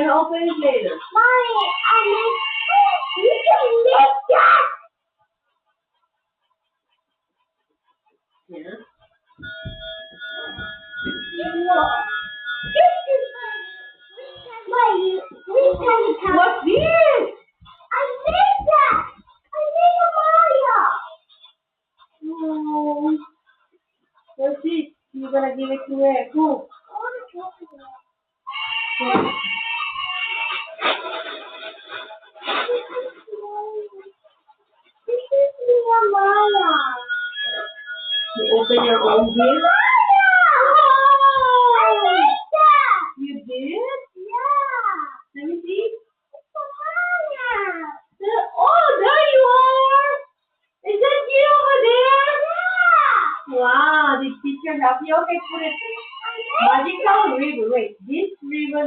gonna open it later. Mommy, you can make that! Yeah. What's this? I made that! I made a Mario! Oh. What's this? You're gonna give it to her. Who? I want to talk to her. This is Nehemiah. You open your own gift? I made that! You did? Yeah! Let me see. It's Nehemiah! Oh, there you are! Is that you over there? Yeah! Wow, did teacher help you? Okay, put it. Magical ribbon. Wait, this ribbon